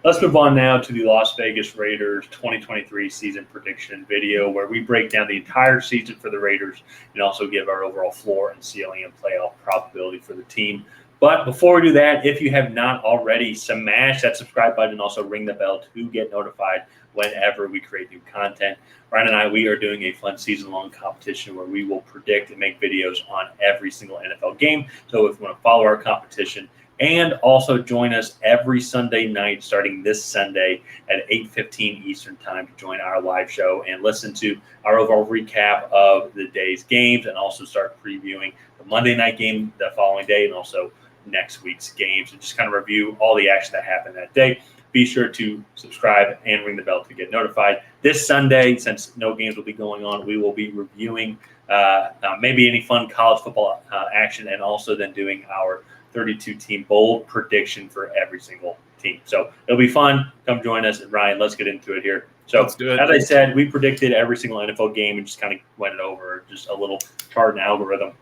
Let's move on now to the Las Vegas Raiders 2023 season prediction video, where we break down the entire season for the Raiders and also give our overall floor and ceiling and playoff probability for the team. But before we do that, if you have not already, smash that subscribe button and also ring the bell to get notified whenever we create new content. Ryan and I, we are doing a fun season-long competition where we will predict and make videos on every single NFL game. So if you want to follow our competition, and also join us every Sunday night starting this Sunday at 8:15 Eastern Time to join our live show and listen to our overall recap of the day's games and also start previewing the Monday night game the following day and also next week's games and just kind of review all the action that happened that day. Be sure to subscribe and ring the bell to get notified. This Sunday, since no games will be going on, we will be reviewing maybe any fun college football action and also then doing our 32-team bold prediction for every single team. So it'll be fun. Come join us. And Ryan, let's get into it here. So as I said, we predicted every single NFL game and just kind of went over just a little chart and algorithm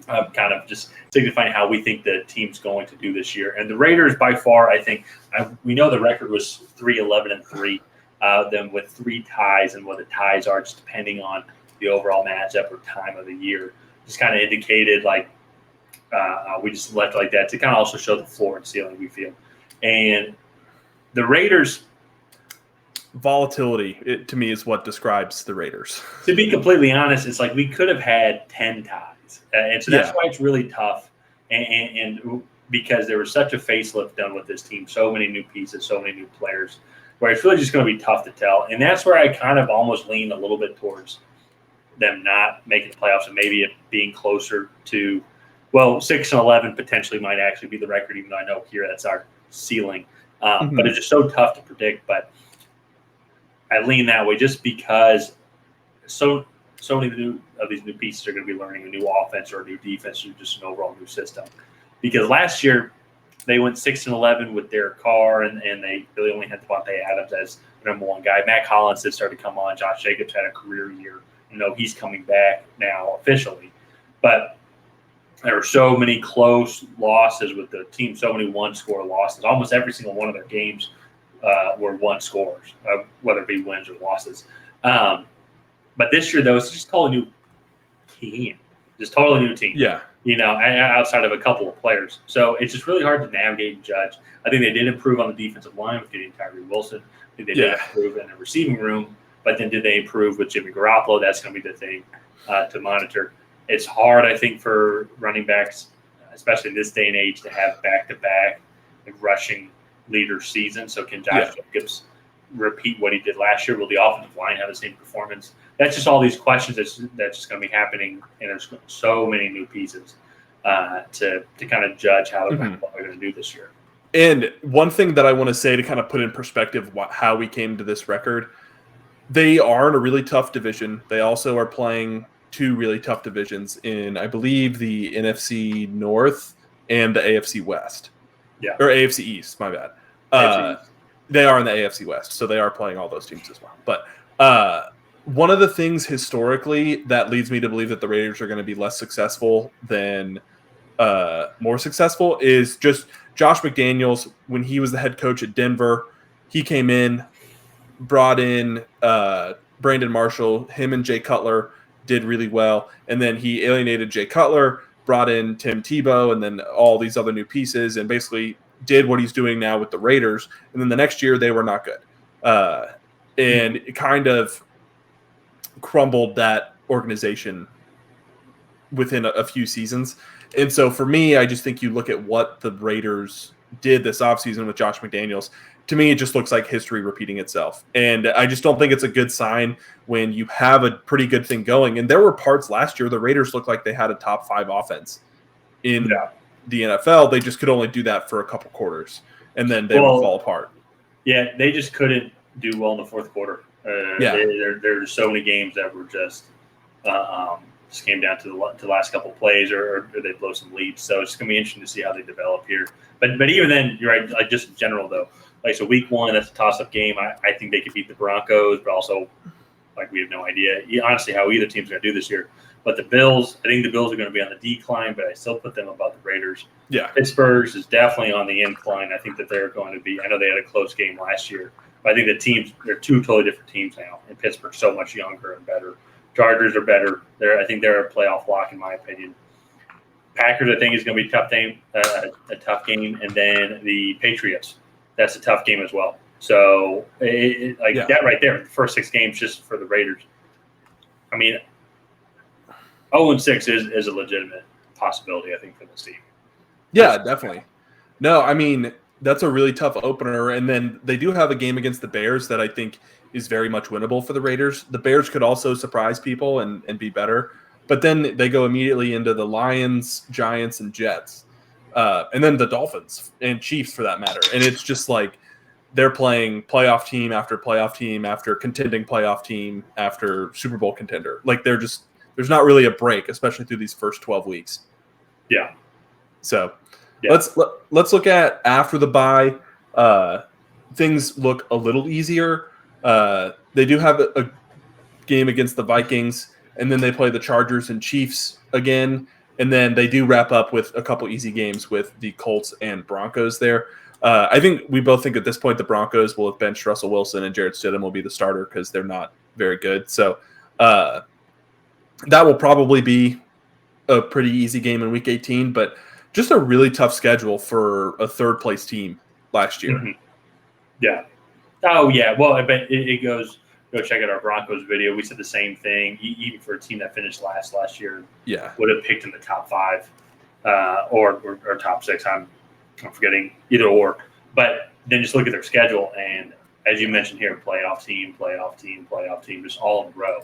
kind of just signifying how we think the team's going to do this year. And the Raiders, by far, I think, we know the record was 3-11-3, then with 3 ties, and what the ties are just depending on the overall matchup or time of the year. Just kind of indicated like, we just left it like that to kind of also show the floor and ceiling we feel. And the Raiders, volatility, to me, is what describes the Raiders. To be completely honest, it's like we could have had 10 ties. And so that's why it's really tough. And because there was such a facelift done with this team, so many new pieces, so many new players, where it's really just going to be tough to tell. And that's where I kind of almost lean a little bit towards them not making the playoffs and maybe it being closer to, 6-11 potentially might actually be the record, even though I know here that's our ceiling. But it's just so tough to predict. But I lean that way just because so many of these new pieces are going to be learning a new offense or a new defense or just an overall new system. Because last year they went 6-11 with Derek Carr, and they really only had Devontae Adams as the number one guy. Matt Collins has started to come on. Josh Jacobs had a career year. He's coming back now officially. But there were so many close losses with the team, so many one-score losses. Almost every single one of their games were one scores, whether it be wins or losses. But this year, though, it's just totally new team. Just totally new team. Yeah. Outside of a couple of players. So it's just really hard to navigate and judge. I think they did improve on the defensive line with getting Tyree Wilson. I think they did improve in the receiving room. But then did they improve with Jimmy Garoppolo? That's going to be the thing to monitor. It's hard, I think, for running backs, especially in this day and age, to have back-to-back rushing leader season. So can Josh Jacobs repeat what he did last year? Will the offensive line have the same performance? That's just all these questions that's just going to be happening, and there's so many new pieces to kind of judge how they're going to do this year. And one thing that I want to say to kind of put in perspective how we came to this record, they are in a really tough division. They also are playing 2 really tough divisions in, I believe, the NFC North and the AFC West. Yeah. Or AFC East, my bad. They are in the AFC West, so they are playing all those teams as well. But one of the things historically that leads me to believe that the Raiders are going to be less successful than more successful is just Josh McDaniels. When he was the head coach at Denver, he came in, brought in Brandon Marshall. Him and Jay Cutler did really well. And then he alienated Jay Cutler, brought in Tim Tebow, and then all these other new pieces, and basically did what he's doing now with the Raiders. And then the next year they were not good. And it kind of crumbled that organization within a few seasons. And so for me, I just think you look at what the Raiders did this offseason with Josh McDaniels. To me, it just looks like history repeating itself. And I just don't think it's a good sign when you have a pretty good thing going. And there were parts last year, the Raiders looked like they had a top 5 offense in the NFL. They just could only do that for a couple quarters, and then they would fall apart. Yeah, they just couldn't do well in the fourth quarter. There's so many games that were just came down to the last couple of plays, or they blow some leads. So it's going to be interesting to see how they develop here. But even then, you're right. Like just in general, though, like so, week 1, that's a toss-up game. I think they could beat the Broncos, but also like we have no idea honestly how either team's going to do this year. But the Bills, I think the Bills are going to be on the decline, but I still put them above the Raiders. Yeah. Pittsburgh's is definitely on the incline. I think that they're going to be. I know they had a close game last year, but I think the teams, they're two totally different teams now. And Pittsburgh's so much younger and better. Chargers are better. I think they're a playoff lock in my opinion. Packers, I think, is going to be a tough game, and then the Patriots. That's a tough game as well. So, that right there, the first 6 games just for the Raiders. I mean, 0-6 is a legitimate possibility, I think, for this team. Yeah, definitely. No, I mean, that's a really tough opener, and then they do have a game against the Bears that I think is very much winnable for the Raiders. The Bears could also surprise people and be better, but then they go immediately into the Lions, Giants, and Jets, and then the Dolphins and Chiefs for that matter. And it's just like they're playing playoff team after contending playoff team after Super Bowl contender. Like there's not really a break, especially through these first 12 weeks. Yeah. So let's look at after the bye. Things look a little easier. They do have a game against the Vikings, and then they play the Chargers and Chiefs again, and then they do wrap up with a couple easy games with the Colts and Broncos there. I think we both think at this point the Broncos will have benched Russell Wilson and Jarrett Stidham will be the starter because they're not very good. So that will probably be a pretty easy game in Week 18, but just a really tough schedule for a third-place team last year. Mm-hmm. Yeah. Oh, yeah. Well, I bet it goes – go check out our Broncos video. We said the same thing. Even for a team that finished last year, would have picked in the top 5 or top 6. I'm forgetting either or. But then just look at their schedule, and as you mentioned here, playoff team, just all in a row.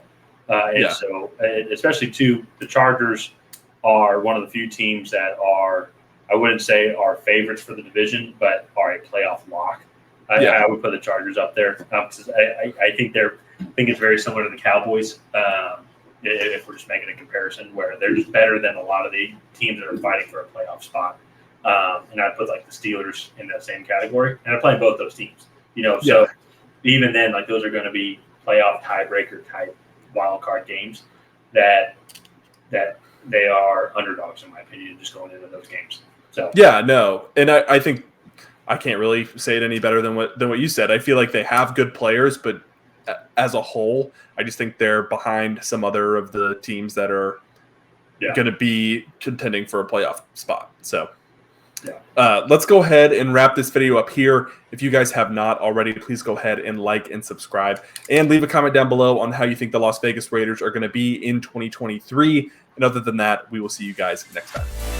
So, especially too, the Chargers are one of the few teams that are, I wouldn't say are favorites for the division, but are a playoff lock. I would put the Chargers up there because I think it's very similar to the Cowboys. If we're just making a comparison, where they're just better than a lot of the teams that are fighting for a playoff spot. And I put like the Steelers in that same category, and I play both those teams. So even then, like those are going to be playoff tiebreaker type wild card games that they are underdogs in my opinion, just going into those games. So and I think. I can't really say it any better than what you said. I feel like they have good players, but as a whole, I just think they're behind some other of the teams that are going to be contending for a playoff spot. So let's go ahead and wrap this video up here. If you guys have not already, please go ahead and like and subscribe and leave a comment down below on how you think the Las Vegas Raiders are going to be in 2023. And other than that, we will see you guys next time.